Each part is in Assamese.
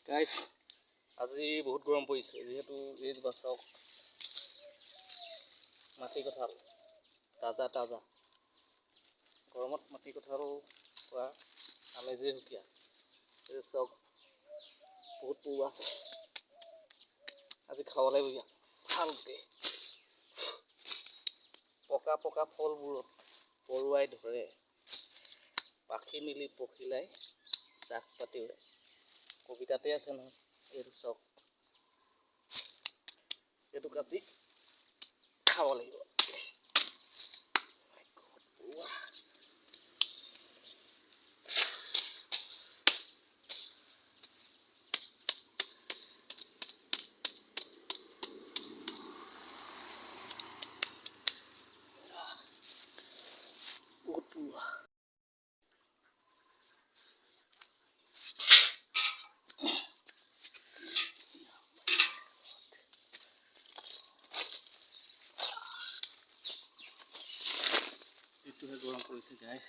গাইছ আজি বহুত গৰম পৰিছে যিহেতু এই বাছক মাটি কঁঠাল তাজা তাজা গৰমত মাটি কঁঠাল খোৱা আমেজেই সুকীয়া। এই চাওক বহুত পৰুৱা আছে, আজি খাব লাগিব ইয়াক ভালকৈ। পকা পকা ফলবোৰত পৰুৱাই ধৰে, পাখি মেলি পখিলাই জাক পাতি উৰে। কবিতাতে আছে নহয়, এইটো চাওক, এইটো কাটি খাব লাগিব। বহুত পৰুৱা। যিটোহে গৰম পৰিছে গাইছ।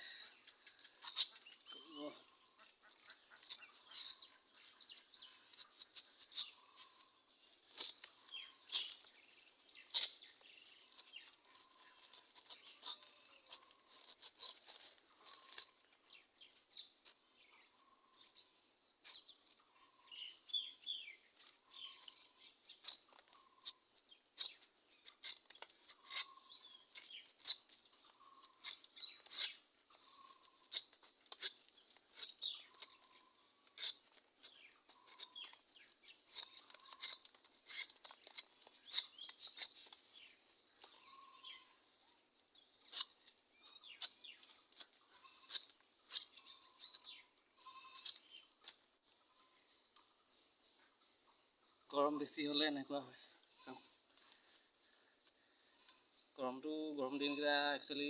গৰম বেছি হ'লে এনেকুৱা হয়। গৰম দিনকেইটা একচুৱেলি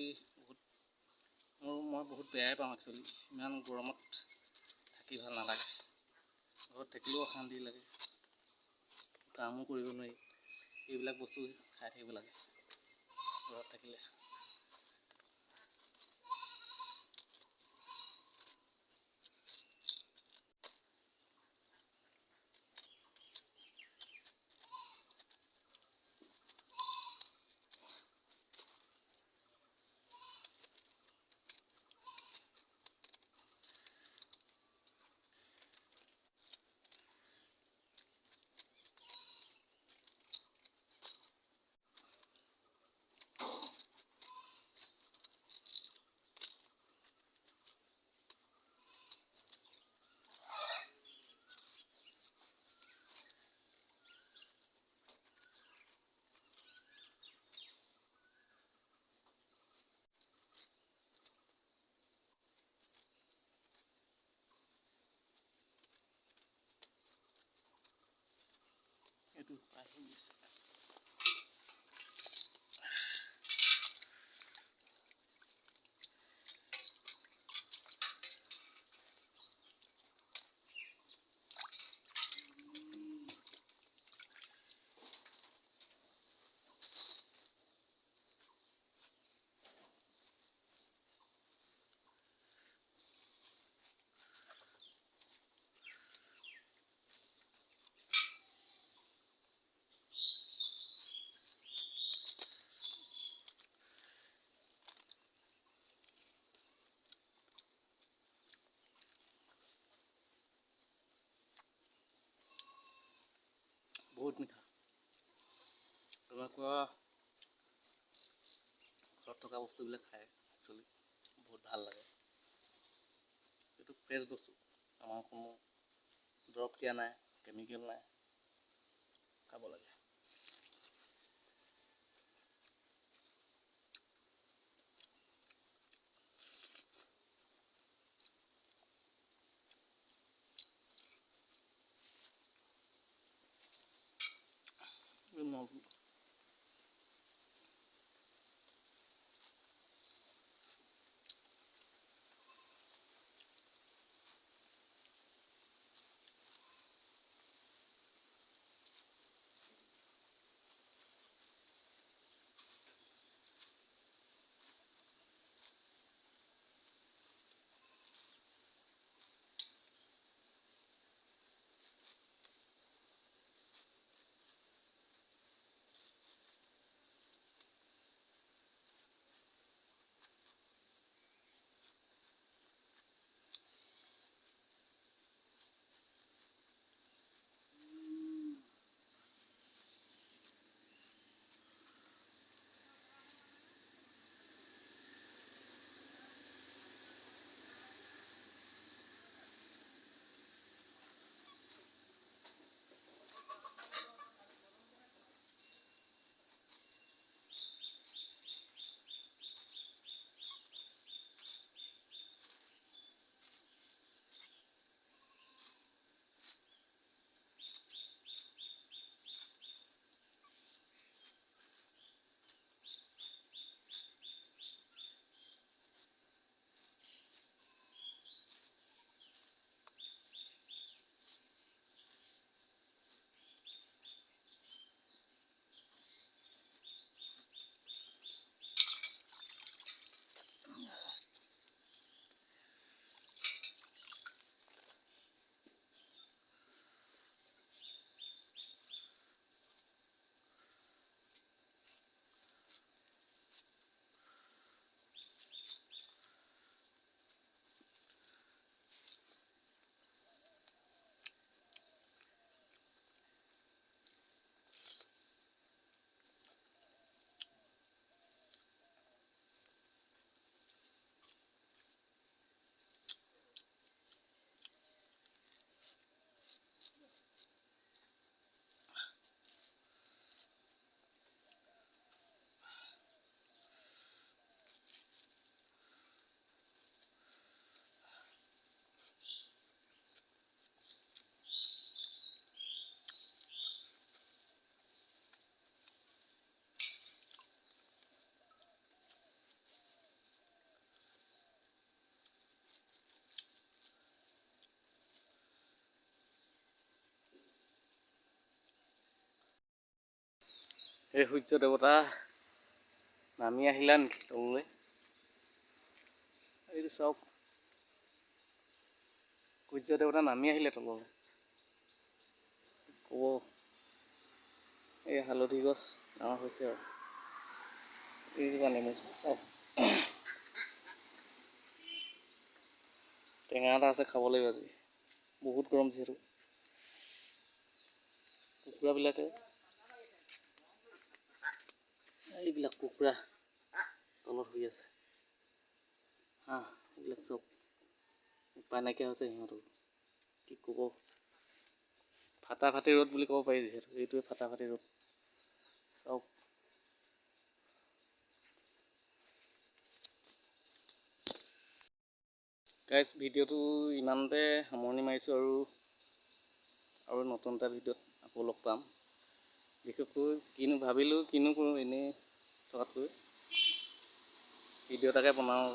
মই বহুত বেয়াই পাওঁ একচুৱেলি। ইমান গৰমত থাকি ভাল নালাগে, ঘৰত থাকিলেও অশান্তি লাগে, কামো কৰিব নোৱাৰি। এইবিলাক বস্তু খাই থাকিব লাগে ঘৰত থাকিলে। এইটো আহি আছে। বহুত মিঠা। তেনেকুৱা ঘৰত থকা বস্তুবিলাক খাই একচুৱেলি বহুত ভাল লাগে। এইটো ফ্ৰেছ বস্তু, আমাৰ কোনো দৰৱ দিয়া নাই, কেমিকেল নাই, খাব লাগে। এই সূৰ্য দেৱতা নামি আহিলা নেকি তললৈ? এইটো চাওক, সূৰ্য দেৱতা নামি আহিলে তললৈ। ক'ব এই হালধি গছ ডাঙৰ হৈছে আৰু এইজোপা নেমু চাওক, টেঙা এটা আছে, খাব লাগিব আজি। বহুত গৰম যিহেতু। কুকুৰাবিলাকে, এইবিলাক কুকুৰা তলত শুই আছে। হাঁহ এইবিলাক চব উপায় নাইকিয়া হৈছে সিহঁতৰ। কি ক'ব, ফাটা ফাটি ৰ'দ বুলি ক'ব পাৰি যিহেতু, এইটোৱে ফাটা ফাটি ৰ'দ। চাওক গাইজ, ভিডিঅ'টো ইমানতে সামৰণি মাৰিছোঁ আৰু নতুন এটা ভিডিঅ'ত আকৌ লগ পাম। বিশেষকৈ কিনো ভাবিলোঁ, কিনো কৰোঁ এনেই থকাতকৈ ভিডিঅ' এটাকে বনাওঁ,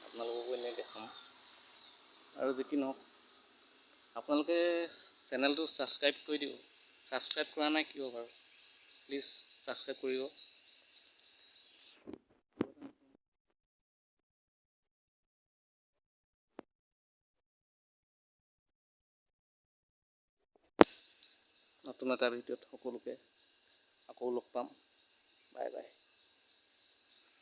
আপোনালোককো এনেই দেখাম। আৰু যি কি নহওক, আপোনালোকে চেনেলটো ছাবস্ক্ৰাইব কৰি দিব। ছাবস্ক্ৰাইব কৰা নাই কিয় বাৰু? প্লিজ ছাবস্ক্ৰাইব কৰিব। নতুন এটা ভিডিঅ'ত সকলোকে আকৌ লগ পাম। Bye bye.